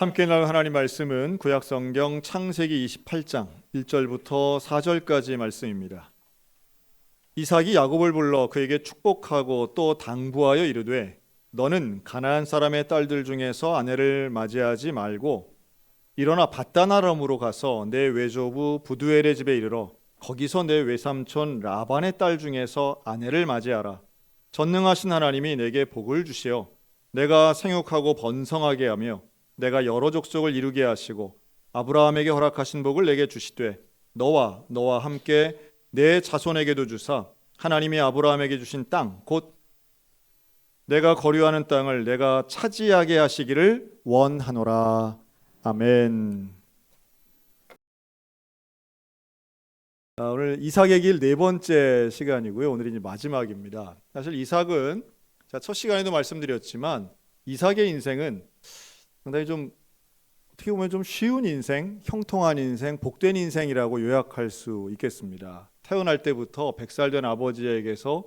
함께 나눌 하나님 말씀은 구약성경 창세기 28장 1절부터 4절까지 말씀입니다. 이삭이 야곱을 불러 그에게 축복하고 또 당부하여 이르되 너는 가나안 사람의 딸들 중에서 아내를 맞이하지 말고 일어나 밧단 아람으로 가서 내 외조부 부두엘의 집에 이르러 거기서 내 외삼촌 라반의 딸 중에서 아내를 맞이하라. 전능하신 하나님이 내게 복을 주시어 내가 생육하고 번성하게 하며 내가 여러 족속을 이루게 하시고 아브라함에게 허락하신 복을 내게 주시되 너와 함께 내 자손에게도 주사 하나님이 아브라함에게 주신 땅 곧 내가 거류하는 땅을 내가 차지하게 하시기를 원하노라. 아멘. 오늘 이삭의 길 네 번째 시간이고요. 오늘이 이제 마지막입니다. 사실 이삭은 첫 시간에도 말씀드렸지만 이삭의 인생은 상당히 좀 어떻게 보면 좀 쉬운 인생, 형통한 인생, 복된 인생이라고 요약할 수 있겠습니다. 태어날 때부터 100살 된 아버지에게서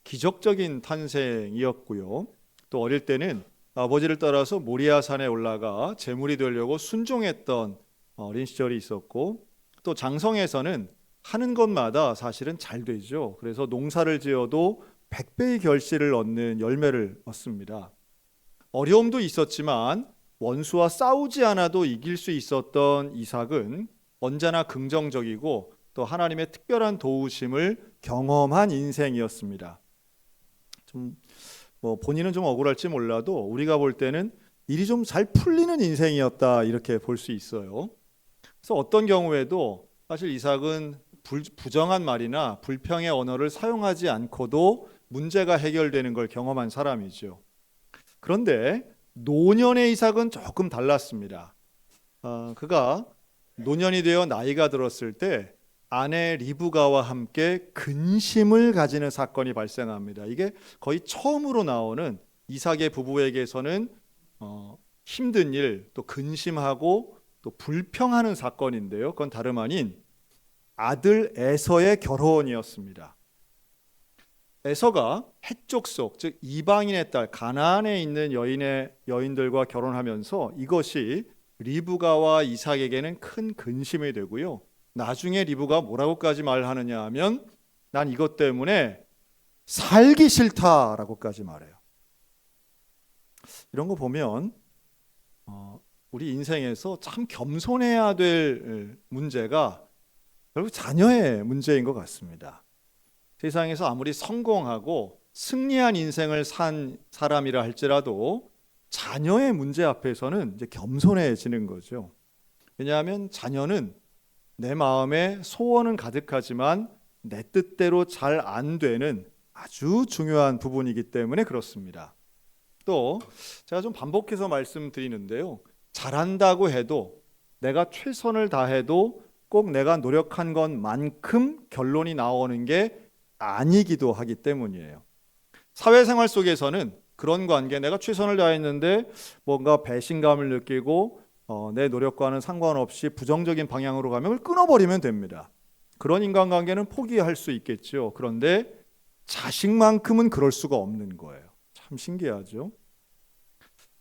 기적적인 탄생이었고요. 또 어릴 때는 아버지를 따라서 모리아산에 올라가 제물이 되려고 순종했던 어린 시절이 있었고, 또 장성에서는 하는 것마다 사실은 잘 되죠. 그래서 농사를 지어도 100배의 결실을 얻는 열매를 얻습니다. 어려움도 있었지만 원수와 싸우지 않아도 이길 수 있었던 이삭은 언제나 긍정적이고 또 하나님의 특별한 도우심을 경험한 인생이었습니다. 본인은 좀 억울할지 몰라도 우리가 볼 때는 일이 좀 잘 풀리는 인생이었다 이렇게 볼 수 있어요. 그래서 어떤 경우에도 사실 이삭은 부정한 말이나 불평의 언어를 사용하지 않고도 문제가 해결되는 걸 경험한 사람이죠. 그런데 노년의 이삭은 조금 달랐습니다. 그가 노년이 되어 나이가 들었을 때 아내 리브가와 함께 근심을 가지는 사건이 발생합니다. 이게 거의 처음으로 나오는 이삭의 부부에게서는 힘든 일, 또 근심하고 또 불평하는 사건인데요. 그건 다름 아닌 아들 에서의 결혼이었습니다. 에서가 헷족속, 즉 이방인의 딸 가나안에 있는 여인들과 결혼하면서 이것이 리브가와 이삭에게는 큰 근심이 되고요. 나중에 리브가 뭐라고까지 말하느냐 하면 난 이것 때문에 살기 싫다라고까지 말해요. 이런 거 보면 우리 인생에서 참 겸손해야 될 문제가 결국 자녀의 문제인 것 같습니다. 세상에서 아무리 성공하고 승리한 인생을 산 사람이라 할지라도 자녀의 문제 앞에서는 이제 겸손해지는 거죠. 왜냐하면 자녀는 내 마음에 소원은 가득하지만 내 뜻대로 잘 안 되는 아주 중요한 부분이기 때문에 그렇습니다. 또 제가 좀 반복해서 말씀드리는데요. 잘한다고 해도 내가 최선을 다해도 꼭 내가 노력한 것만큼 결론이 나오는 게 아니기도 하기 때문이에요. 사회생활 속에서는 그런 관계, 내가 최선을 다했는데 뭔가 배신감을 느끼고 내 노력과는 상관없이 부정적인 방향으로 가면 그걸 끊어버리면 됩니다. 그런 인간관계는 포기할 수 있겠죠. 그런데 자식만큼은 그럴 수가 없는 거예요. 참 신기하죠.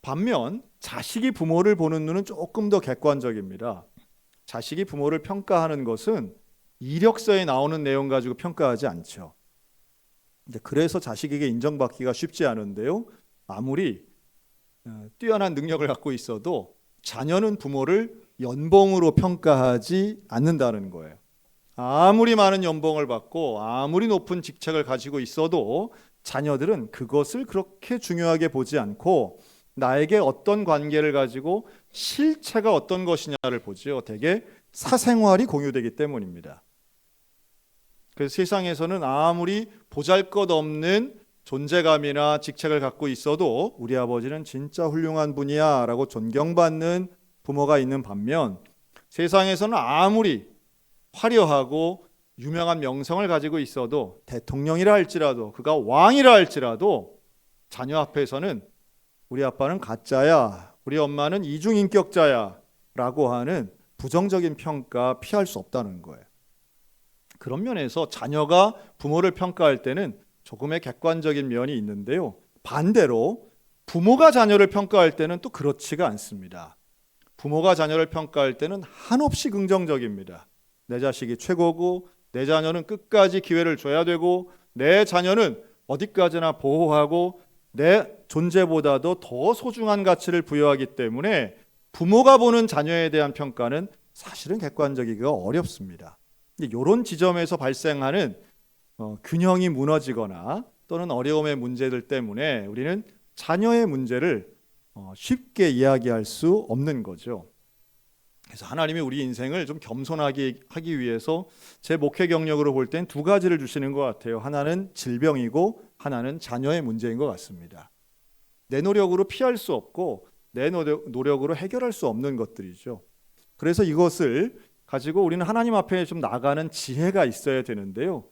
반면 자식이 부모를 보는 눈은 조금 더 객관적입니다. 자식이 부모를 평가하는 것은 이력서에 나오는 내용 가지고 평가하지 않죠. 그래서 자식에게 인정받기가 쉽지 않은데요. 아무리 뛰어난 능력을 갖고 있어도 자녀는 부모를 연봉으로 평가하지 않는다는 거예요. 아무리 많은 연봉을 받고 아무리 높은 직책을 가지고 있어도 자녀들은 그것을 그렇게 중요하게 보지 않고 나에게 어떤 관계를 가지고 실체가 어떤 것이냐를 보죠. 대개 사생활이 공유되기 때문입니다. 그래서 세상에서는 아무리 보잘것없는 존재감이나 직책을 갖고 있어도 우리 아버지는 진짜 훌륭한 분이야 라고 존경받는 부모가 있는 반면, 세상에서는 아무리 화려하고 유명한 명성을 가지고 있어도 대통령이라 할지라도 그가 왕이라 할지라도 자녀 앞에서는 우리 아빠는 가짜야, 우리 엄마는 이중인격자야 라고 하는 부정적인 평가 피할 수 없다는 거예요. 그런 면에서 자녀가 부모를 평가할 때는 조금의 객관적인 면이 있는데요. 반대로 부모가 자녀를 평가할 때는 또 그렇지가 않습니다. 부모가 자녀를 평가할 때는 한없이 긍정적입니다. 내 자식이 최고고 내 자녀는 끝까지 기회를 줘야 되고 내 자녀는 어디까지나 보호하고 내 존재보다도 더 소중한 가치를 부여하기 때문에 부모가 보는 자녀에 대한 평가는 사실은 객관적이기가 어렵습니다. 이런 지점에서 발생하는 균형이 무너지거나 또는 어려움의 문제들 때문에 우리는 자녀의 문제를 쉽게 이야기할 수 없는 거죠. 그래서 하나님이 우리 인생을 좀 겸손하게 하기 위해서 제 목회 경력으로 볼 땐 두 가지를 주시는 것 같아요. 하나는 질병이고 하나는 자녀의 문제인 것 같습니다. 내 노력으로 피할 수 없고 내 노력으로 해결할 수 없는 것들이죠. 그래서 이것을 가지고 우리는 하나님 앞에 좀 나가는 지혜가 있어야 되는데요.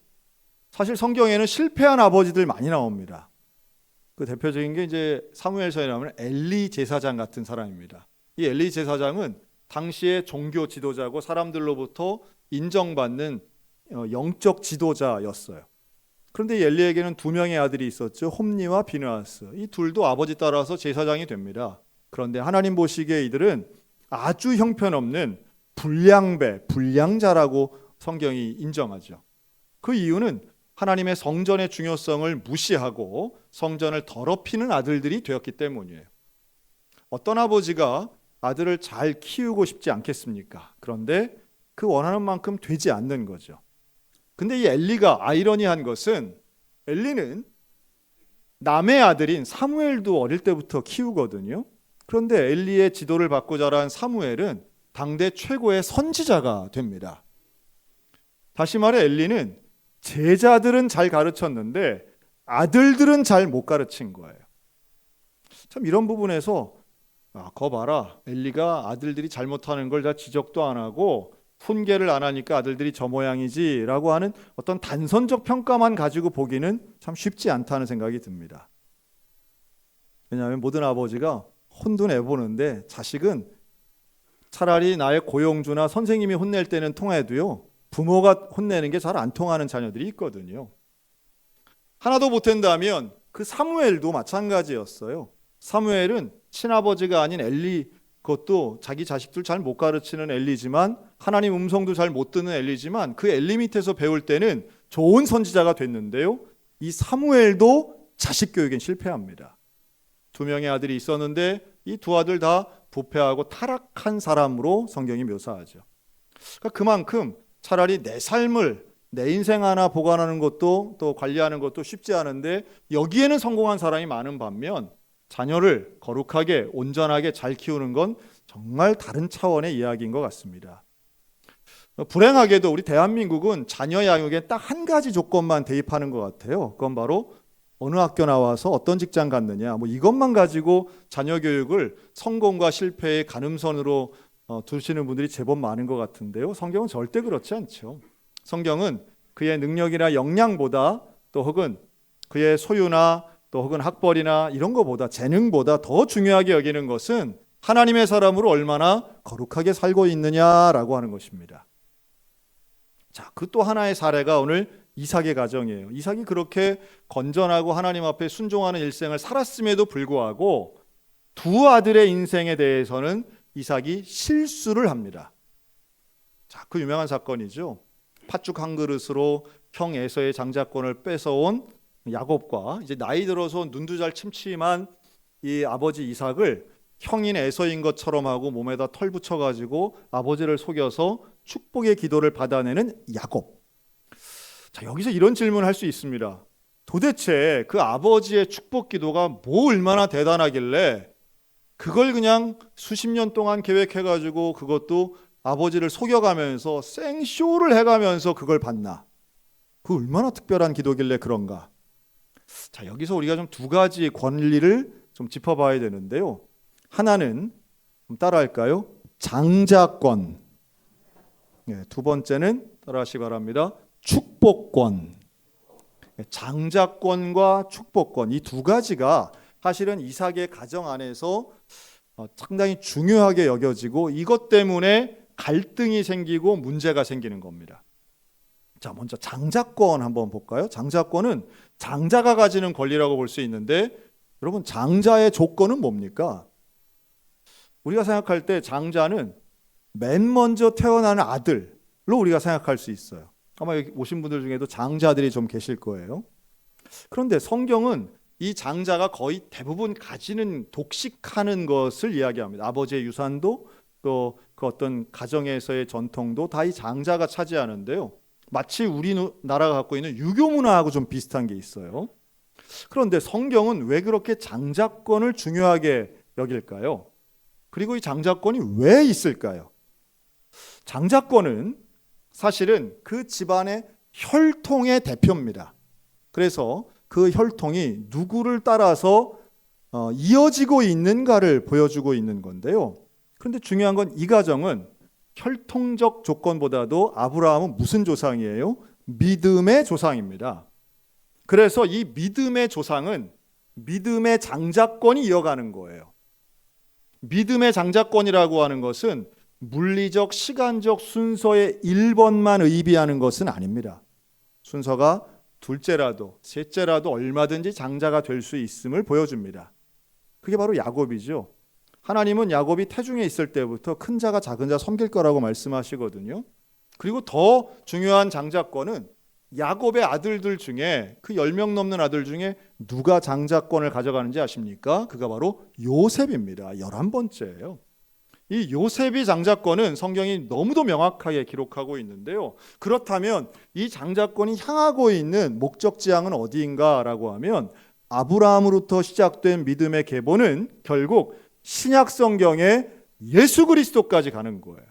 사실 성경에는 실패한 아버지들 많이 나옵니다. 그 대표적인 게 이제 사무엘서에 나오는 엘리 제사장 같은 사람입니다. 이 엘리 제사장은 당시의 종교 지도자고 사람들로부터 인정받는 영적 지도자였어요. 그런데 이 엘리에게는 두 명의 아들이 있었죠. 홈니와 비느하스. 이 둘도 아버지 따라서 제사장이 됩니다. 그런데 하나님 보시기에 이들은 아주 형편없는 불량배, 불량자라고 성경이 인정하죠. 그 이유는 하나님의 성전의 중요성을 무시하고 성전을 더럽히는 아들들이 되었기 때문이에요. 어떤 아버지가 아들을 잘 키우고 싶지 않겠습니까? 그런데 그 원하는 만큼 되지 않는 거죠. 근데 이 엘리가 아이러니한 것은 엘리는 남의 아들인 사무엘도 어릴 때부터 키우거든요. 그런데 엘리의 지도를 받고 자란 사무엘은 당대 최고의 선지자가 됩니다. 다시 말해 엘리는 제자들은 잘 가르쳤는데 아들들은 잘 못 가르친 거예요. 참 이런 부분에서 거 봐라, 엘리가 아들들이 잘못하는 걸 다 지적도 안 하고 훈계를 안 하니까 아들들이 저 모양이지 라고 하는 어떤 단선적 평가만 가지고 보기는 참 쉽지 않다는 생각이 듭니다. 왜냐하면 모든 아버지가 혼도 내보는데 자식은 차라리 나의 고용주나 선생님이 혼낼 때는 통해도요, 부모가 혼내는 게 잘 안 통하는 자녀들이 있거든요. 하나도 못한다면 그 사무엘도 마찬가지였어요. 사무엘은 친아버지가 아닌 엘리, 그것도 자기 자식들 잘 못 가르치는 엘리지만 하나님 음성도 잘 못 듣는 엘리지만 그 엘리 밑에서 배울 때는 좋은 선지자가 됐는데요. 이 사무엘도 자식 교육엔 실패합니다. 두 명의 아들이 있었는데 이 두 아들 다 부패하고 타락한 사람으로 성경이 묘사하죠. 그러니까 그만큼 차라리 내 삶을, 내 인생 하나 보관하는 것도 또 관리하는 것도 쉽지 않은데 여기에는 성공한 사람이 많은 반면 자녀를 거룩하게 온전하게 잘 키우는 건 정말 다른 차원의 이야기인 것 같습니다. 불행하게도 우리 대한민국은 자녀 양육에 딱 한 가지 조건만 대입하는 것 같아요. 그건 바로 어느 학교 나와서 어떤 직장 갔느냐, 이것만 가지고 자녀 교육을 성공과 실패의 가늠선으로 두시는 분들이 제법 많은 것 같은데요. 성경은 절대 그렇지 않죠. 성경은 그의 능력이나 역량보다 또 혹은 그의 소유나 또 혹은 학벌이나 이런 것보다, 재능보다 더 중요하게 여기는 것은 하나님의 사람으로 얼마나 거룩하게 살고 있느냐라고 하는 것입니다. 자, 그 또 하나의 사례가 오늘 이삭의 가정이에요. 이삭이 그렇게 건전하고 하나님 앞에 순종하는 일생을 살았음에도 불구하고 두 아들의 인생에 대해서는 이삭이 실수를 합니다. 자, 그 유명한 사건이죠. 팥죽 한 그릇으로 형 에서의 장자권을 뺏어온 야곱과 이제 나이 들어서 눈도 잘 침침한 이 아버지 이삭을 형인 에서인 것처럼 하고 몸에다 털 붙여가지고 아버지를 속여서 축복의 기도를 받아내는 야곱. 자, 여기서 이런 질문을 할 수 있습니다. 도대체 그 아버지의 축복 기도가 뭐 얼마나 대단하길래 그걸 그냥 수십 년 동안 계획해가지고 그것도 아버지를 속여가면서 생쇼를 해가면서 그걸 받나? 그 얼마나 특별한 기도길래 그런가? 자, 여기서 우리가 좀 두 가지 권리를 좀 짚어봐야 되는데요. 하나는 따라할까요? 장자권. 두 번째는 따라하시기 바랍니다. 축복권. 장자권과 축복권, 이 두 가지가 사실은 이삭의 가정 안에서 상당히 중요하게 여겨지고 이것 때문에 갈등이 생기고 문제가 생기는 겁니다. 자, 먼저 장자권 한번 볼까요? 장자권은 장자가 가지는 권리라고 볼 수 있는데 여러분, 장자의 조건은 뭡니까? 우리가 생각할 때 장자는 맨 먼저 태어나는 아들로 우리가 생각할 수 있어요. 아마 여기 오신 분들 중에도 장자들이 좀 계실 거예요. 그런데 성경은 이 장자가 거의 대부분 가지는 독식하는 것을 이야기합니다. 아버지의 유산도 또 그 어떤 가정에서의 전통도 다 이 장자가 차지하는데요. 마치 우리나라가 갖고 있는 유교 문화하고 좀 비슷한 게 있어요. 그런데 성경은 왜 그렇게 장자권을 중요하게 여길까요? 그리고 이 장자권이 왜 있을까요? 장자권은 사실은 그 집안의 혈통의 대표입니다. 그래서 그 혈통이 누구를 따라서 이어지고 있는가를 보여주고 있는 건데요. 그런데 중요한 건 이 가정은 혈통적 조건보다도 아브라함은 무슨 조상이에요? 믿음의 조상입니다. 그래서 이 믿음의 조상은 믿음의 장자권이 이어가는 거예요. 믿음의 장자권이라고 하는 것은 물리적, 시간적 순서의 1번만 의미하는 것은 아닙니다. 순서가 둘째라도 셋째라도 얼마든지 장자가 될 수 있음을 보여줍니다. 그게 바로 야곱이죠. 하나님은 야곱이 태중에 있을 때부터 큰 자가 작은 자 섬길 거라고 말씀하시거든요. 그리고 더 중요한 장자권은 야곱의 아들들 중에 그 10명 넘는 아들 중에 누가 장자권을 가져가는지 아십니까? 그가 바로 요셉입니다. 11번째예요. 이 요셉이 장자권은 성경이 너무도 명확하게 기록하고 있는데요. 그렇다면 이 장자권이 향하고 있는 목적 지향은 어디인가라고 하면 아브라함으로부터 시작된 믿음의 계보는 결국 신약 성경의 예수 그리스도까지 가는 거예요.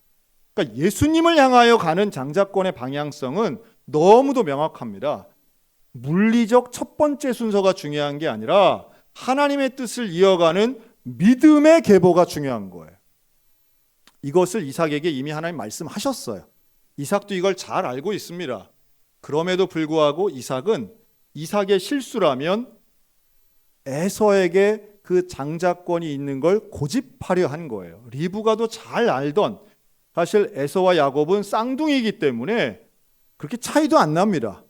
그러니까 예수님을 향하여 가는 장자권의 방향성은 너무도 명확합니다. 물리적 첫 번째 순서가 중요한 게 아니라 하나님의 뜻을 이어가는 믿음의 계보가 중요한 거예요. 이것을 이삭에게 이미 하나님 말씀하셨어요. 이삭도 이걸 잘 알고 있습니다. 그럼에도 불구하고 이삭의 실수라면 에서에게 그 장자권이 있는 걸 고집하려 한 거예요. 리브가도 잘 알던, 사실 에서와 야곱은 쌍둥이이기 때문에 그렇게 차이도 안 납니다.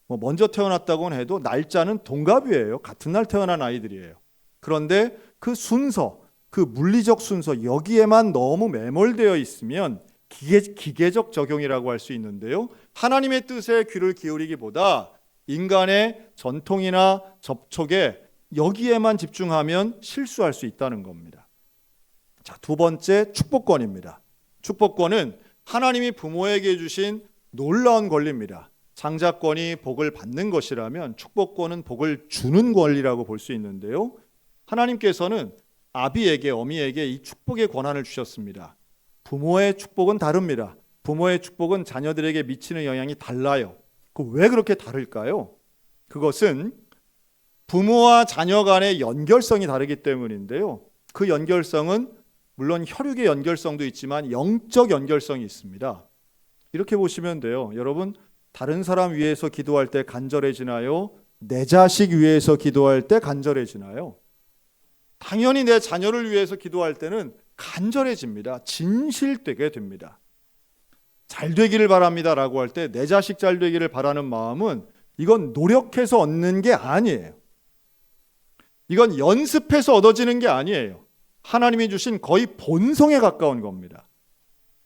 먼저 태어났다고는 해도 날짜는 동갑이에요. 같은 날 태어난 아이들이에요. 그런데 그 순서, 그 물리적 순서, 여기에만 너무 매몰되어 있으면 기계적 적용이라고 할 수 있는데요. 하나님의 뜻에 귀를 기울이기보다 인간의 전통이나 접촉에 여기에만 집중하면 실수할 수 있다는 겁니다. 자, 두 번째, 축복권입니다. 축복권은 하나님이 부모에게 주신 놀라운 권리입니다. 장자권이 복을 받는 것이라면 축복권은 복을 주는 권리라고 볼 수 있는데요. 하나님께서는 아비에게, 어미에게 이 축복의 권한을 주셨습니다. 부모의 축복은 다릅니다. 부모의 축복은 자녀들에게 미치는 영향이 달라요. 왜 그렇게 다를까요? 그것은 부모와 자녀 간의 연결성이 다르기 때문인데요. 그 연결성은 물론 혈육의 연결성도 있지만 영적 연결성이 있습니다. 이렇게 보시면 돼요. 여러분, 다른 사람 위해서 기도할 때 간절해지나요? 내 자식 위해서 기도할 때 간절해지나요? 당연히 내 자녀를 위해서 기도할 때는 간절해집니다. 진실되게 됩니다. 잘 되기를 바랍니다 라고 할 때 내 자식 잘 되기를 바라는 마음은 이건 노력해서 얻는 게 아니에요. 이건 연습해서 얻어지는 게 아니에요. 하나님이 주신 거의 본성에 가까운 겁니다.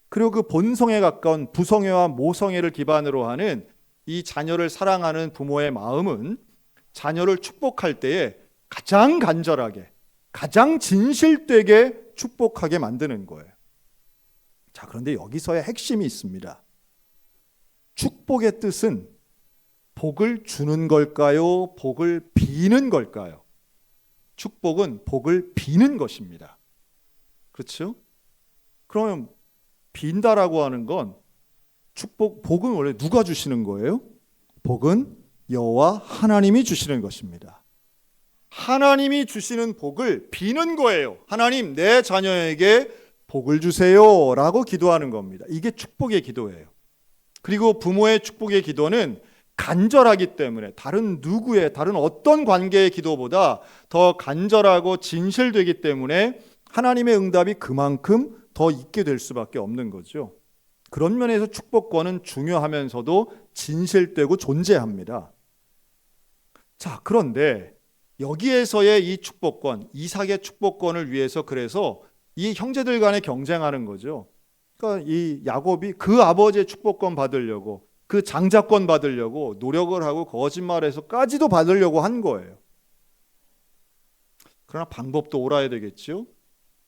그리고 그 본성에 가까운 부성애와 모성애를 기반으로 하는 이 자녀를 사랑하는 부모의 마음은 자녀를 축복할 때에 가장 간절하게, 가장 진실되게 축복하게 만드는 거예요. 자, 그런데 여기서의 핵심이 있습니다. 축복의 뜻은 복을 주는 걸까요? 복을 비는 걸까요? 축복은 복을 비는 것입니다. 그렇죠? 그러면 빈다라고 하는 건 복은 원래 누가 주시는 거예요? 복은 여호와 하나님이 주시는 것입니다. 하나님이 주시는 복을 비는 거예요. 하나님, 내 자녀에게 복을 주세요 라고 기도하는 겁니다. 이게 축복의 기도예요. 그리고 부모의 축복의 기도는 간절하기 때문에 다른 어떤 관계의 기도보다 더 간절하고 진실되기 때문에 하나님의 응답이 그만큼 더 있게 될 수밖에 없는 거죠. 그런 면에서 축복권은 중요하면서도 진실되고 존재합니다. 자, 그런데 여기에서의 이 축복권, 이삭의 축복권을 위해서 그래서 이 형제들 간에 경쟁하는 거죠. 그러니까 이 야곱이 그 아버지의 축복권 받으려고, 그 장자권 받으려고 노력을 하고 거짓말해서까지도 받으려고 한 거예요. 그러나 방법도 옳아야 되겠죠.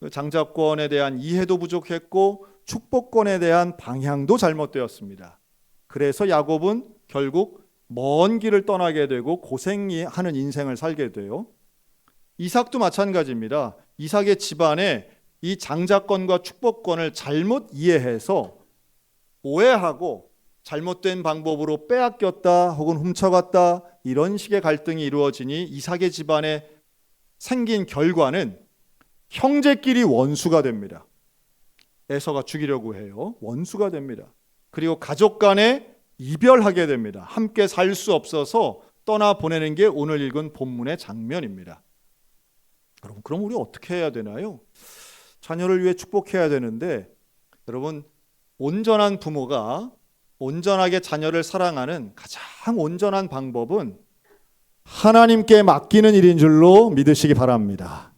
그 장자권에 대한 이해도 부족했고 축복권에 대한 방향도 잘못되었습니다. 그래서 야곱은 결국 먼 길을 떠나게 되고 고생하는 인생을 살게 돼요. 이삭도 마찬가지입니다. 이삭의 집안에 이 장자권과 축복권을 잘못 이해해서 오해하고 잘못된 방법으로 빼앗겼다 혹은 훔쳐갔다, 이런 식의 갈등이 이루어지니 이삭의 집안에 생긴 결과는 형제끼리 원수가 됩니다. 에서가 죽이려고 해요. 원수가 됩니다. 그리고 가족 간에 이별하게 됩니다. 함께 살 수 없어서 떠나보내는 게 오늘 읽은 본문의 장면입니다. 여러분, 그럼 우리 어떻게 해야 되나요? 자녀를 위해 축복해야 되는데, 여러분, 온전한 부모가 온전하게 자녀를 사랑하는 가장 온전한 방법은 하나님께 맡기는 일인 줄로 믿으시기 바랍니다.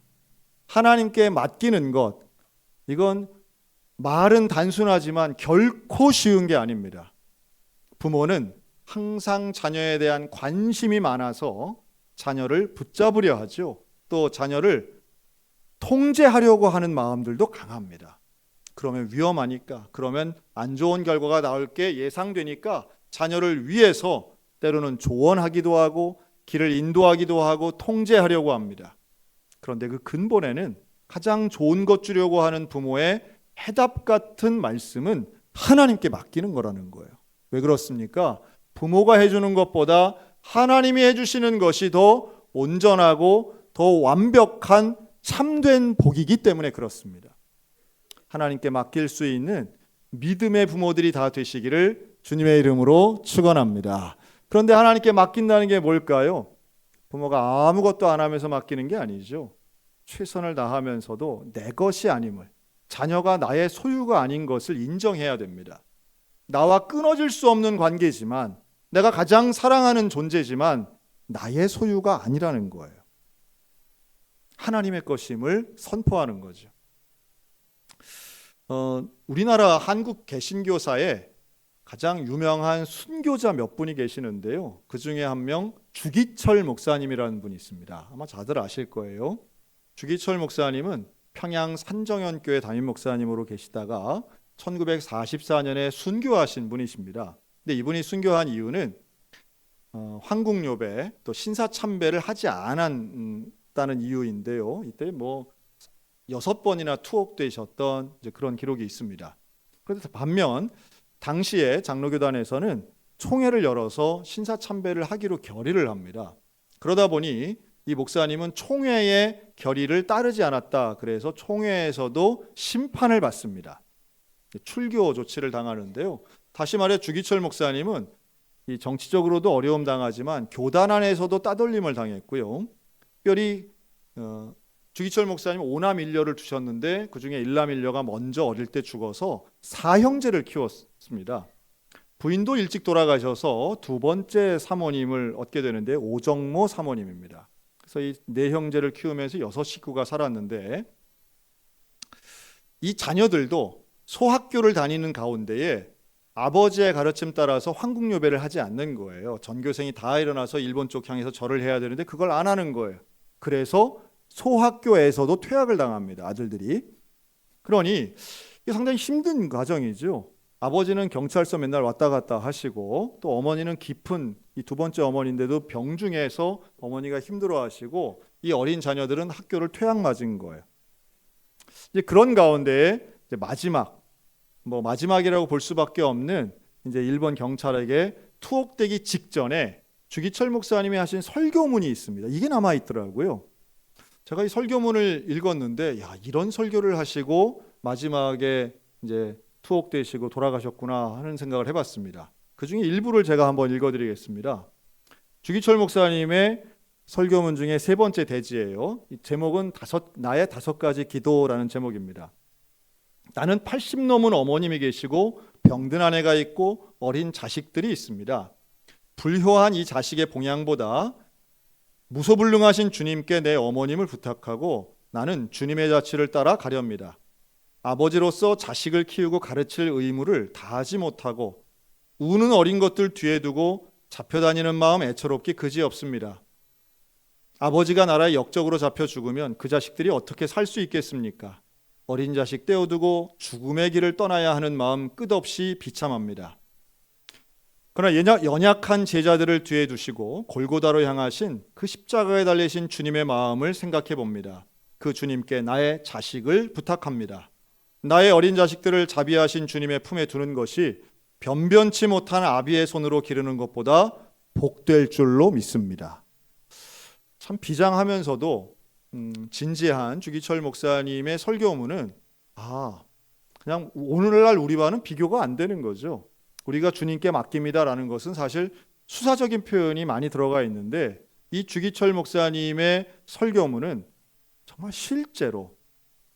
하나님께 맡기는 것, 이건 말은 단순하지만 결코 쉬운 게 아닙니다. 부모는 항상 자녀에 대한 관심이 많아서 자녀를 붙잡으려 하죠. 또 자녀를 통제하려고 하는 마음들도 강합니다. 그러면 위험하니까, 그러면 안 좋은 결과가 나올 게 예상되니까 자녀를 위해서 때로는 조언하기도 하고 길을 인도하기도 하고 통제하려고 합니다. 그런데 그 근본에는 가장 좋은 것 주려고 하는 부모의 해답 같은 말씀은 하나님께 맡기는 거라는 거예요. 왜 그렇습니까? 부모가 해주는 것보다 하나님이 해주시는 것이 더 온전하고 더 완벽한 참된 복이기 때문에 그렇습니다. 하나님께 맡길 수 있는 믿음의 부모들이 다 되시기를 주님의 이름으로 축원합니다. 그런데 하나님께 맡긴다는 게 뭘까요? 부모가 아무것도 안 하면서 맡기는 게 아니죠. 최선을 다하면서도 내 것이 아님을, 자녀가 나의 소유가 아닌 것을 인정해야 됩니다. 나와 끊어질 수 없는 관계지만, 내가 가장 사랑하는 존재지만 나의 소유가 아니라는 거예요. 하나님의 것임을 선포하는 거죠. 우리나라 한국 개신교사에 가장 유명한 순교자 몇 분이 계시는데요. 그 중에 한 명 주기철 목사님이라는 분이 있습니다. 아마 다들 아실 거예요. 주기철 목사님은 평양 산정연교회 담임 목사님으로 계시다가 1944년에 순교하신 분이십니다. 근데 이분이 순교한 이유는 황국요배 또 신사참배를 하지 않았다는 이유인데요. 이때 6번이나 투옥되셨던 그런 기록이 있습니다. 그런데 반면 당시에 장로교단에서는 총회를 열어서 신사참배를 하기로 결의를 합니다. 그러다 보니 이 목사님은 총회의 결의를 따르지 않았다. 그래서 총회에서도 심판을 받습니다. 출교 조치를 당하는데요. 다시 말해 주기철 목사님은 이 정치적으로도 어려움 당하지만 교단 안에서도 따돌림을 당했고요. 특별히 주기철 목사님 5남 1녀를 두셨는데 그중에 1남 1녀가 먼저 어릴 때 죽어서 4형제를 키웠습니다. 부인도 일찍 돌아가셔서 두 번째 사모님을 얻게 되는데 오정모 사모님입니다. 그래서 이 네 형제를 키우면서 6식구가 살았는데, 이 자녀들도 소학교를 다니는 가운데에 아버지의 가르침 따라서 황국요배를 하지 않는 거예요. 전교생이 다 일어나서 일본 쪽 향해서 절을 해야 되는데 그걸 안 하는 거예요. 그래서 소학교에서도 퇴학을 당합니다. 아들들이. 그러니 이게 상당히 힘든 과정이죠. 아버지는 경찰서 맨날 왔다 갔다 하시고, 또 어머니는 깊은 이 두 번째 어머니인데도 병중에서 어머니가 힘들어하시고, 이 어린 자녀들은 학교를 퇴학 맞은 거예요. 이제 그런 가운데 이제 마지막이라고 볼 수밖에 없는 이제 일본 경찰에게 투옥되기 직전에 주기철 목사님이 하신 설교문이 있습니다. 이게 남아 있더라고요. 제가 이 설교문을 읽었는데, 이런 설교를 하시고 마지막에 이제 투옥되시고 돌아가셨구나 하는 생각을 해봤습니다. 그 중에 일부를 제가 한번 읽어드리겠습니다. 주기철 목사님의 설교문 중에 세 번째 대지예요. 이 제목은 나의 5가지 기도라는 제목입니다. 나는 80 넘은 어머님이 계시고 병든 아내가 있고 어린 자식들이 있습니다. 불효한 이 자식의 봉양보다 무소불능하신 주님께 내 어머님을 부탁하고 나는 주님의 자치를 따라 가렵니다. 아버지로서 자식을 키우고 가르칠 의무를 다하지 못하고 우는 어린 것들 뒤에 두고 잡혀다니는 마음 애처롭기 그지없습니다. 아버지가 나라에 역적으로 잡혀 죽으면 그 자식들이 어떻게 살 수 있겠습니까? 어린 자식 떼어두고 죽음의 길을 떠나야 하는 마음 끝없이 비참합니다. 그러나 연약한 제자들을 뒤에 두시고 골고다로 향하신 그 십자가에 달리신 주님의 마음을 생각해 봅니다. 그 주님께 나의 자식을 부탁합니다. 나의 어린 자식들을 자비하신 주님의 품에 두는 것이 변변치 못한 아비의 손으로 기르는 것보다 복될 줄로 믿습니다. 참 비장하면서도 진지한 주기철 목사님의 설교문은 그냥 오늘날 우리와는 비교가 안 되는 거죠. 우리가 주님께 맡깁니다라는 것은 사실 수사적인 표현이 많이 들어가 있는데 이 주기철 목사님의 설교문은 정말 실제로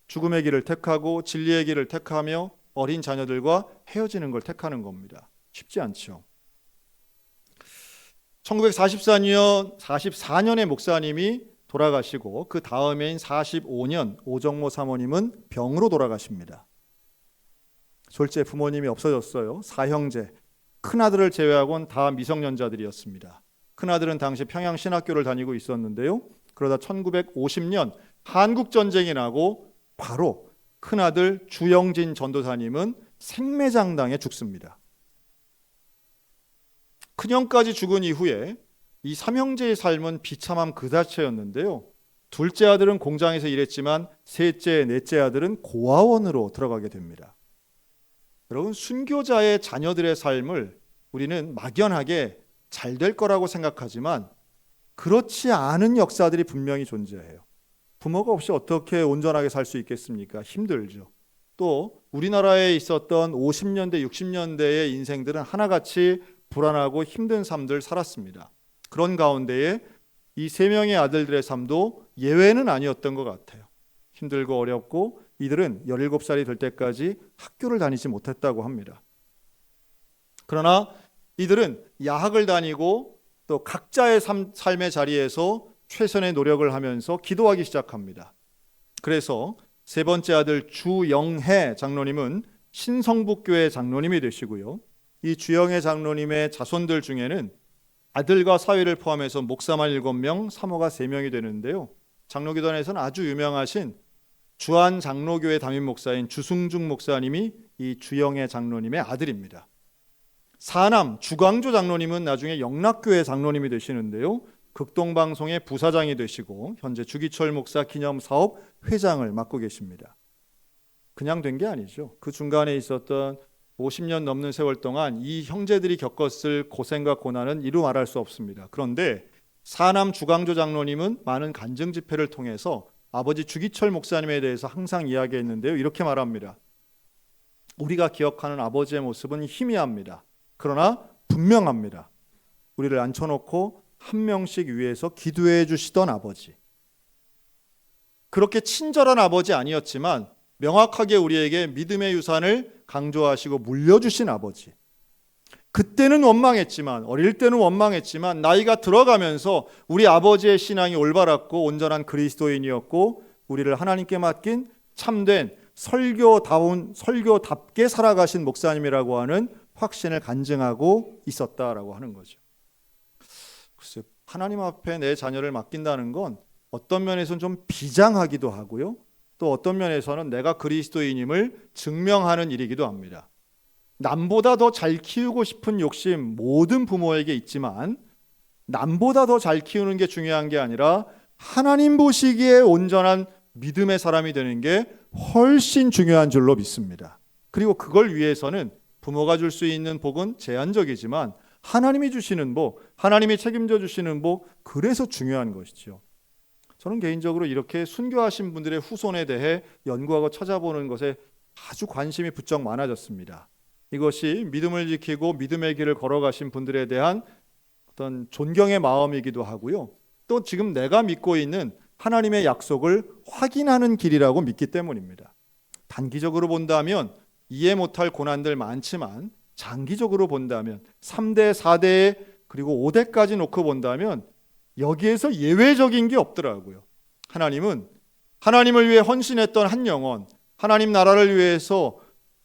죽음의 길을 택하고 진리의 길을 택하며 어린 자녀들과 헤어지는 걸 택하는 겁니다. 쉽지 않죠. 1944년에 목사님이 돌아가시고 그 다음해인 45년 오정모 사모님은 병으로 돌아가십니다. 졸제 부모님이 없어졌어요. 사형제, 큰아들을 제외하고는 다 미성년자들이었습니다. 큰아들은 당시 평양신학교를 다니고 있었는데요. 그러다 1950년 한국전쟁이 나고 바로 큰아들 주영진 전도사님은 생매장당해 죽습니다. 큰형까지 죽은 이후에 이 삼형제의 삶은 비참함 그 자체였는데요. 둘째 아들은 공장에서 일했지만 셋째, 넷째 아들은 고아원으로 들어가게 됩니다. 여러분, 순교자의 자녀들의 삶을 우리는 막연하게 잘 될 거라고 생각하지만 그렇지 않은 역사들이 분명히 존재해요. 부모가 없이 어떻게 온전하게 살 수 있겠습니까? 힘들죠. 또 우리나라에 있었던 50년대, 60년대의 인생들은 하나같이 불안하고 힘든 삶들 살았습니다. 그런 가운데에 이 세 명의 아들들의 삶도 예외는 아니었던 것 같아요. 힘들고 어렵고 이들은 17살이 될 때까지 학교를 다니지 못했다고 합니다. 그러나 이들은 야학을 다니고 또 각자의 삶의 자리에서 최선의 노력을 하면서 기도하기 시작합니다. 그래서 세 번째 아들 주영해 장로님은 신성북교회 장로님이 되시고요. 이 주영해 장로님의 자손들 중에는 아들과 사위를 포함해서 목사만 7명, 사모가 3명이 되는데요. 장로교단에서는 아주 유명하신 주안 장로교회 담임 목사인 주승중 목사님이 이 주영해 장로님의 아들입니다. 사남 주광조 장로님은 나중에 영락교회 장로님이 되시는데요. 극동방송의 부사장이 되시고 현재 주기철 목사 기념사업 회장을 맡고 계십니다. 그냥 된 게 아니죠. 그 중간에 있었던 50년 넘는 세월 동안 이 형제들이 겪었을 고생과 고난은 이루 말할 수 없습니다. 그런데 사남 주광조 장로님은 많은 간증 집회를 통해서 아버지 주기철 목사님에 대해서 항상 이야기했는데요. 이렇게 말합니다. 우리가 기억하는 아버지의 모습은 희미합니다. 그러나 분명합니다. 우리를 앉혀놓고 한 명씩 위에서 기도해 주시던 아버지. 그렇게 친절한 아버지 아니었지만 명확하게 우리에게 믿음의 유산을 강조하시고 물려주신 아버지. 그때는 원망했지만, 어릴 때는 원망했지만 나이가 들어가면서 우리 아버지의 신앙이 올바랐고 온전한 그리스도인이었고 우리를 하나님께 맡긴 참된 설교답게 살아가신 목사님이라고 하는 확신을 간증하고 있었다라고 하는 거죠. 글쎄요, 하나님 앞에 내 자녀를 맡긴다는 건 어떤 면에서는 좀 비장하기도 하고요. 또 어떤 면에서는 내가 그리스도인임을 증명하는 일이기도 합니다. 남보다 더 잘 키우고 싶은 욕심 모든 부모에게 있지만 남보다 더 잘 키우는 게 중요한 게 아니라 하나님 보시기에 온전한 믿음의 사람이 되는 게 훨씬 중요한 줄로 믿습니다. 그리고 그걸 위해서는 부모가 줄 수 있는 복은 제한적이지만 하나님이 주시는 복, 하나님이 책임져 주시는 복, 그래서 중요한 것이죠. 저는 개인적으로 이렇게 순교하신 분들의 후손에 대해 연구하고 찾아보는 것에 아주 관심이 부쩍 많아졌습니다. 이것이 믿음을 지키고 믿음의 길을 걸어가신 분들에 대한 어떤 존경의 마음이기도 하고요. 또 지금 내가 믿고 있는 하나님의 약속을 확인하는 길이라고 믿기 때문입니다. 단기적으로 본다면 이해 못할 고난들 많지만 장기적으로 본다면 3대, 4대 그리고 5대까지 놓고 본다면 여기에서 예외적인 게 없더라고요. 하나님은 하나님을 위해 헌신했던 한 영혼, 하나님 나라를 위해서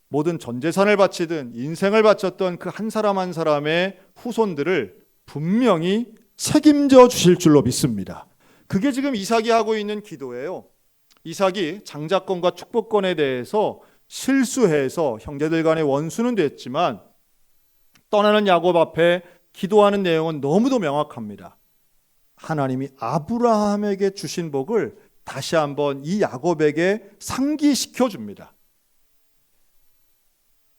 모든 전 재산을 바치든 인생을 바쳤던 그 한 사람 한 사람의 후손들을 분명히 책임져 주실 줄로 믿습니다. 그게 지금 이삭이 하고 있는 기도예요. 이삭이 장자권과 축복권에 대해서 실수해서 형제들 간의 원수는 됐지만 떠나는 야곱 앞에 기도하는 내용은 너무도 명확합니다. 하나님이 아브라함에게 주신 복을 다시 한번 이 야곱에게 상기시켜 줍니다.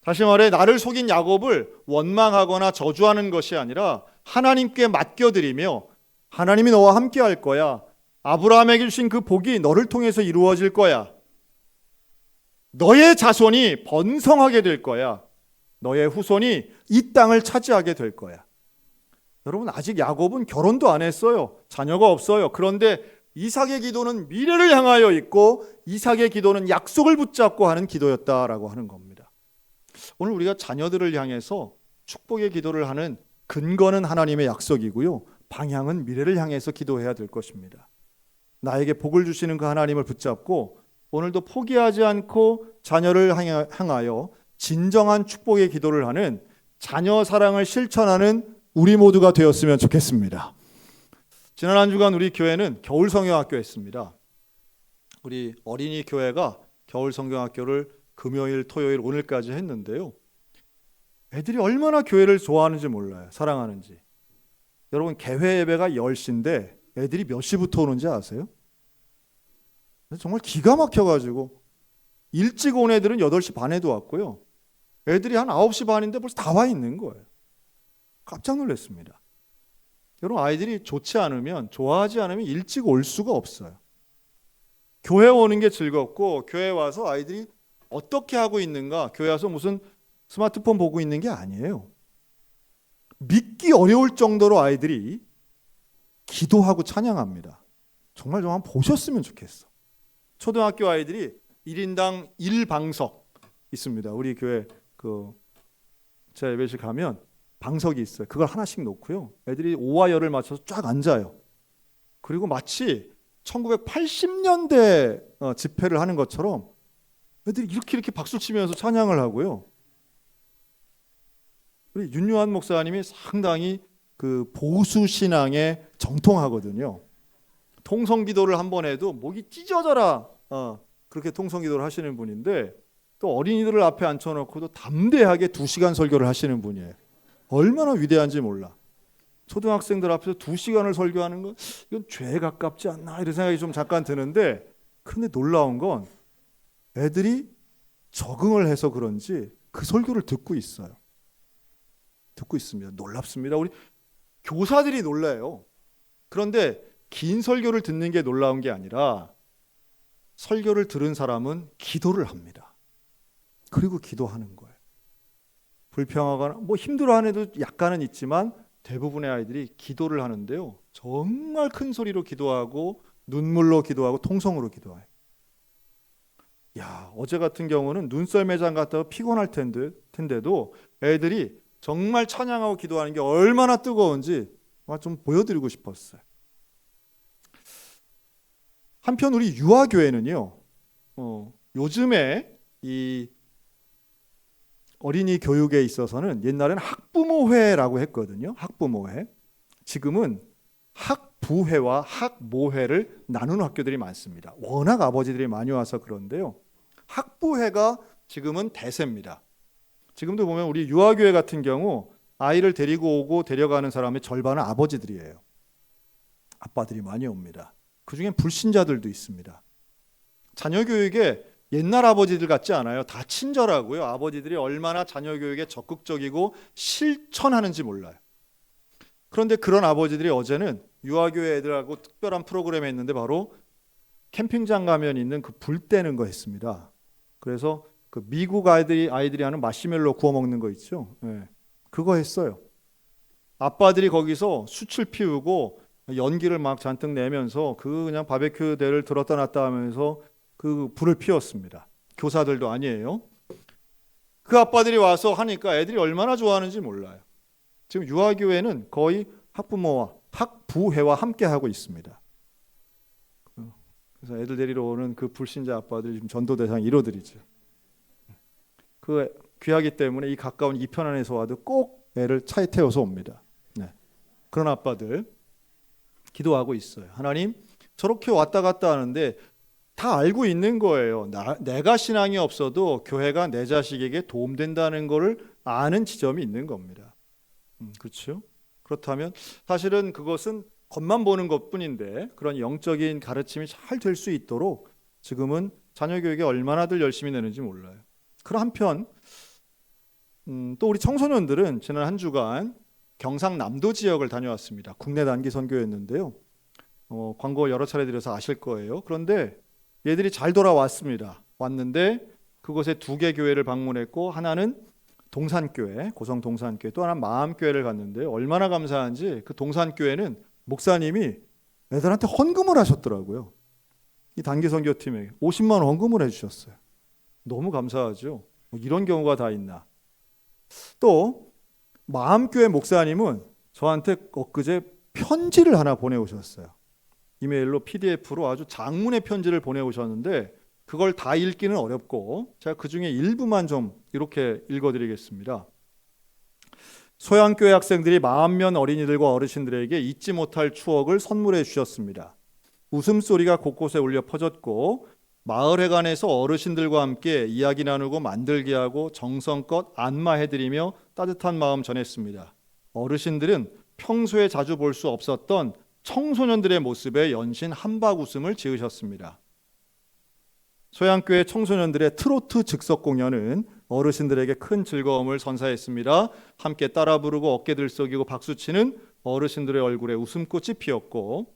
다시 말해 나를 속인 야곱을 원망하거나 저주하는 것이 아니라 하나님께 맡겨드리며 하나님이 너와 함께 할 거야. 아브라함에게 주신 그 복이 너를 통해서 이루어질 거야. 너의 자손이 번성하게 될 거야. 너의 후손이 이 땅을 차지하게 될 거야. 여러분, 아직 야곱은 결혼도 안 했어요. 자녀가 없어요. 그런데 이삭의 기도는 미래를 향하여 있고 이삭의 기도는 약속을 붙잡고 하는 기도였다라고 하는 겁니다. 오늘 우리가 자녀들을 향해서 축복의 기도를 하는 근거는 하나님의 약속이고요. 방향은 미래를 향해서 기도해야 될 것입니다. 나에게 복을 주시는 그 하나님을 붙잡고 오늘도 포기하지 않고 자녀를 향하여 진정한 축복의 기도를 하는 자녀 사랑을 실천하는 우리 모두가 되었으면 좋겠습니다. 지난 한 주간 우리 교회는 겨울 성경학교 했습니다. 우리 어린이 교회가 겨울 성경학교를 금요일, 토요일, 오늘까지 했는데요. 애들이 얼마나 교회를 좋아하는지 몰라요. 사랑하는지. 여러분, 개회 예배가 10시인데 애들이 몇 시부터 오는지 아세요? 정말 기가 막혀가지고 일찍 온 애들은 8시 반에도 왔고요. 애들이 한 9시 반인데 벌써 다 와 있는 거예요. 깜짝 놀랐습니다. 여러분, 아이들이 좋지 않으면, 좋아하지 않으면 일찍 올 수가 없어요. 교회 오는 게 즐겁고 교회 와서 아이들이 어떻게 하고 있는가, 교회 와서 무슨 스마트폰 보고 있는 게 아니에요. 믿기 어려울 정도로 아이들이 기도하고 찬양합니다. 정말 좀 한번 보셨으면 좋겠어. 초등학교 아이들이 1인당 1방석 있습니다. 우리 교회 제 예배실 가면 방석이 있어요. 그걸 하나씩 놓고요. 애들이 오와 열을 맞춰서 쫙 앉아요. 그리고 마치 1980년대 집회를 하는 것처럼 애들이 이렇게 박수 치면서 찬양을 하고요. 우리 윤유한 목사님이 상당히 그 보수 신앙에 정통하거든요. 통성기도를 한 번 해도 목이 찢어져라 그렇게 통성기도를 하시는 분인데, 또 어린이들을 앞에 앉혀놓고도 담대하게 2시간 설교를 하시는 분이에요. 얼마나 위대한지 몰라. 초등학생들 앞에서 2시간을 설교하는 건 이건 죄에 가깝지 않나 이런 생각이 좀 잠깐 드는데, 그런데 놀라운 건 애들이 적응을 해서 그런지 그 설교를 듣고 있어요. 듣고 있습니다. 놀랍습니다. 우리 교사들이 놀라요. 그런데 긴 설교를 듣는 게 놀라운 게 아니라 설교를 들은 사람은 기도를 합니다. 그리고 기도하는 거예요. 불평하거나 힘들어하는 애도 약간은 있지만 대부분의 아이들이 기도를 하는데요. 정말 큰 소리로 기도하고 눈물로 기도하고 통성으로 기도해요. 어제 같은 경우는 눈썰 매장 갔다가 피곤할 텐데도 애들이 정말 찬양하고 기도하는 게 얼마나 뜨거운지 좀 보여드리고 싶었어요. 한편 우리 유아교회는요, 요즘에 이 어린이 교육에 있어서는 옛날에는 학부모회라고 했거든요. 학부모회. 지금은 학부회와 학모회를 나누는 학교들이 많습니다. 워낙 아버지들이 많이 와서 그런데요. 학부회가 지금은 대세입니다. 지금도 보면 우리 유아교회 같은 경우 아이를 데리고 오고 데려가는 사람의 절반은 아버지들이에요. 아빠들이 많이 옵니다. 그중엔 불신자들도 있습니다. 자녀 교육에 옛날 아버지들 같지 않아요. 다 친절하고요. 아버지들이 얼마나 자녀 교육에 적극적이고 실천하는지 몰라요. 그런데 그런 아버지들이 어제는 유아교회 애들하고 특별한 프로그램을 했는데 바로 캠핑장 가면 있는 그 불 떼는 거 했습니다. 그래서 그 미국 아이들이 하는 마시멜로 구워 먹는 거 있죠. 네. 그거 했어요. 아빠들이 거기서 숯을 피우고 연기를 막 잔뜩 내면서 그냥 바베큐 대를 들었다 놨다 하면서 그 불을 피웠습니다. 교사들도 아니에요. 그 아빠들이 와서 하니까 애들이 얼마나 좋아하는지 몰라요. 지금 유아교회는 거의 학부모와 학부회와 함께 하고 있습니다. 그래서 애들 데리러 오는 그 불신자 아빠들이 지금 전도 대상 1호들이죠. 그 귀하기 때문에 이 가까운 이편안에서 와도 꼭 애를 차에 태워서 옵니다. 네. 그런 아빠들 기도하고 있어요. 하나님, 저렇게 왔다 갔다 하는데 다 알고 있는 거예요. 내가 신앙이 없어도 교회가 내 자식에게 도움된다는 것을 아는 지점이 있는 겁니다. 그렇죠? 그렇다면 사실은 그것은 겉만 보는 것뿐인데 그런 영적인 가르침이 잘 될 수 있도록 지금은 자녀 교육에 얼마나들 열심히 내는지 몰라요. 그런 한편 또 우리 청소년들은 지난 한 주간 경상남도 지역을 다녀왔습니다. 국내 단기 선교였는데요. 광고 여러 차례 드려서 아실 거예요. 그런데 얘들이 잘 돌아왔습니다. 왔는데 그곳에 2개 교회를 방문했고 하나는 동산교회, 고성 동산교회, 또 하나 마음교회를 갔는데요. 얼마나 감사한지 그 동산교회는 목사님이 애들한테 헌금을 하셨더라고요. 이 단기 선교팀에 50만 원 헌금을 해주셨어요. 너무 감사하죠. 이런 경우가 다 있나. 또 마음교회 목사님은 저한테 엊그제 편지를 하나 보내오셨어요. 이메일로 PDF로 아주 장문의 편지를 보내오셨는데 그걸 다 읽기는 어렵고 제가 그 중에 일부만 좀 이렇게 읽어드리겠습니다. 소양교회 학생들이 40명 어린이들과 어르신들에게 잊지 못할 추억을 선물해 주셨습니다. 웃음소리가 곳곳에 울려 퍼졌고 마을회관에서 어르신들과 함께 이야기 나누고 만들게 하고 정성껏 안마해드리며 따뜻한 마음 전했습니다. 어르신들은 평소에 자주 볼 수 없었던 청소년들의 모습에 연신 한박 웃음을 지으셨습니다. 소양교회 청소년들의 트로트 즉석 공연은 어르신들에게 큰 즐거움을 선사했습니다. 함께 따라 부르고 어깨 들썩이고 박수치는 어르신들의 얼굴에 웃음꽃이 피었고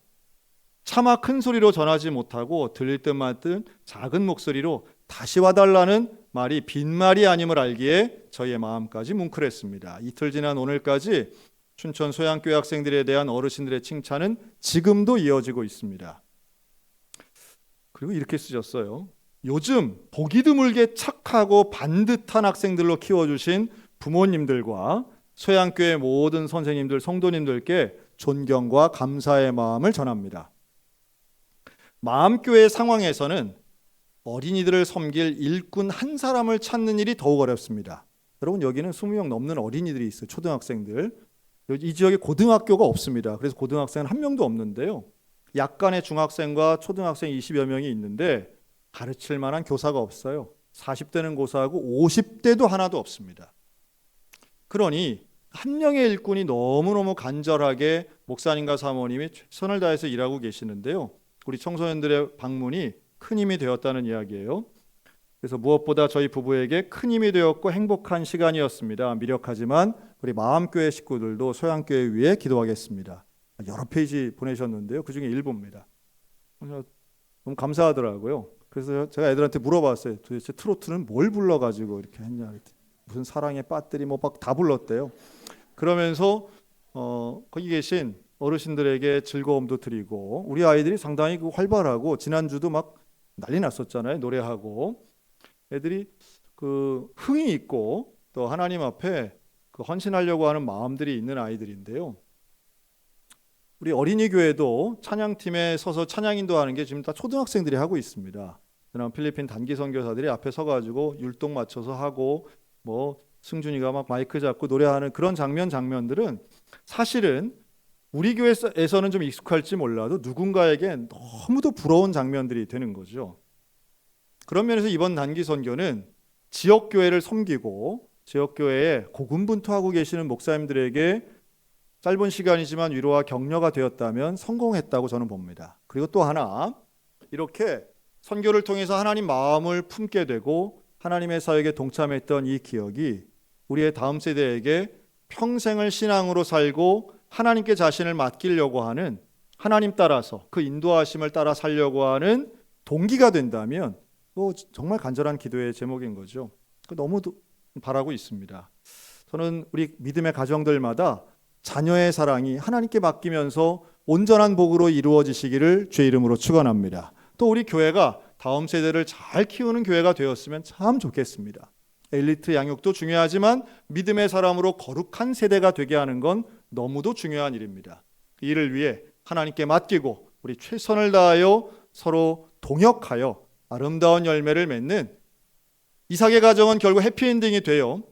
차마 큰 소리로 전하지 못하고 들릴 듯 말듯 작은 목소리로 다시 와달라는 말이 빈말이 아님을 알기에 저희의 마음까지 뭉클했습니다. 이틀 지난 오늘까지 춘천 소양교회 학생들에 대한 어르신들의 칭찬은 지금도 이어지고 있습니다. 그리고 이렇게 쓰셨어요. 요즘 보기 드물게 착하고 반듯한 학생들로 키워주신 부모님들과 소양교회 모든 선생님들, 성도님들께 존경과 감사의 마음을 전합니다. 마음교회 상황에서는 어린이들을 섬길 일꾼 한 사람을 찾는 일이 더욱 어렵습니다. 여러분 여기는 20명 넘는 어린이들이 있어요. 초등학생들. 이 지역에 고등학교가 없습니다. 그래서 고등학생은 한 명도 없는데요. 약간의 중학생과 초등학생 20여 명이 있는데 가르칠 만한 교사가 없어요. 40대는 고사하고 50대도 하나도 없습니다. 그러니 한 명의 일꾼이 너무너무 간절하게 목사님과 사모님이 최선을 다해서 일하고 계시는데요. 우리 청소년들의 방문이 큰 힘이 되었다는 이야기예요. 그래서 무엇보다 저희 부부에게 큰 힘이 되었고 행복한 시간이었습니다. 미력하지만 우리 마음교회 식구들도 소양교회 위해 기도하겠습니다. 여러 페이지 보내셨는데요. 그중에 일부입니다. 너무 감사하더라고요. 그래서 제가 애들한테 물어봤어요. 도대체 트로트는 뭘 불러가지고 이렇게 했냐. 무슨 사랑의 빠뜨리 뭐 막 다 불렀대요. 그러면서 거기 계신 어르신들에게 즐거움도 드리고 우리 아이들이 상당히 활발하고 지난주도 막 난리 났었잖아요. 노래하고 애들이 그 흥이 있고 또 하나님 앞에 그 헌신하려고 하는 마음들이 있는 아이들인데요. 우리 어린이 교회도 찬양팀에 서서 찬양 인도하는 게 지금 다 초등학생들이 하고 있습니다. 그다음 필리핀 단기 선교사들이 앞에 서가지고 율동 맞춰서 하고 뭐 승준이가 막 마이크 잡고 노래하는 그런 장면들은 사실은 우리 교회에서는 좀 익숙할지 몰라도 누군가에게 너무도 부러운 장면들이 되는 거죠. 그런 면에서 이번 단기 선교는 지역교회를 섬기고 지역교회에 고군분투하고 계시는 목사님들에게 짧은 시간이지만 위로와 격려가 되었다면 성공했다고 저는 봅니다. 그리고 또 하나 이렇게 선교를 통해서 하나님 마음을 품게 되고 하나님의 사역에 동참했던 이 기억이 우리의 다음 세대에게 평생을 신앙으로 살고 하나님께 자신을 맡기려고 하는 하나님 따라서 그 인도하심을 따라 살려고 하는 동기가 된다면 정말 간절한 기도의 제목인 거죠. 너무 바라고 있습니다. 저는 우리 믿음의 가정들마다 자녀의 사랑이 하나님께 맡기면서 온전한 복으로 이루어지시기를 주의 이름으로 축원합니다. 또 우리 교회가 다음 세대를 잘 키우는 교회가 되었으면 참 좋겠습니다. 엘리트 양육도 중요하지만 믿음의 사람으로 거룩한 세대가 되게 하는 건 너무도 중요한 일입니다. 이 일을 위해 하나님께 맡기고 우리 최선을 다하여 서로 동역하여 아름다운 열매를 맺는 이삭의 가정은 결국 해피엔딩이 돼요.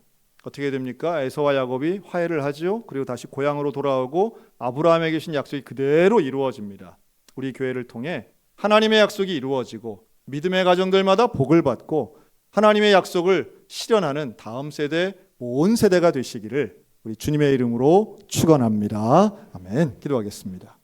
어떻게 됩니까? 에서와 야곱이 화해를 하죠. 그리고 다시 고향으로 돌아오고 아브라함에게 주신 약속이 그대로 이루어집니다. 우리 교회를 통해 하나님의 약속이 이루어지고 믿음의 가정들마다 복을 받고 하나님의 약속을 실현하는 다음 세대, 온 세대가 되시기를 우리 주님의 이름으로 축원합니다. 아멘. 기도하겠습니다.